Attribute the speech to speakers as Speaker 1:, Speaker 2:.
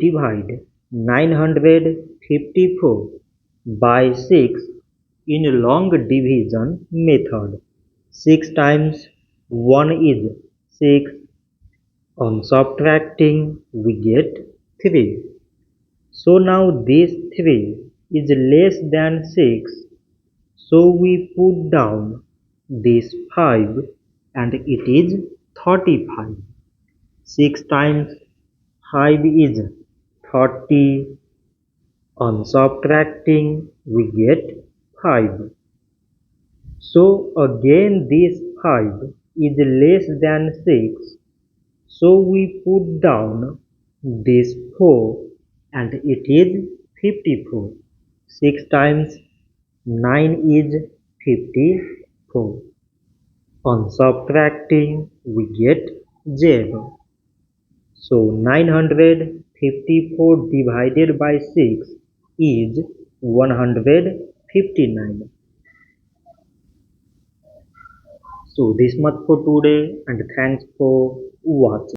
Speaker 1: divide 954 by 6 in long division method. 6 times 1 is 6. On subtracting, we get 3. So now this 3 is less than 6. So we put down this 5 and it is 35. 6 times 5 is 30. On subtracting, we get 5. So again this 5 is less than 6. So we put down this 4 and it is 54. 6 times 9 is 54. On subtracting, we get 0. So 954 divided by 6 is 159. So this much for today and thanks for watching.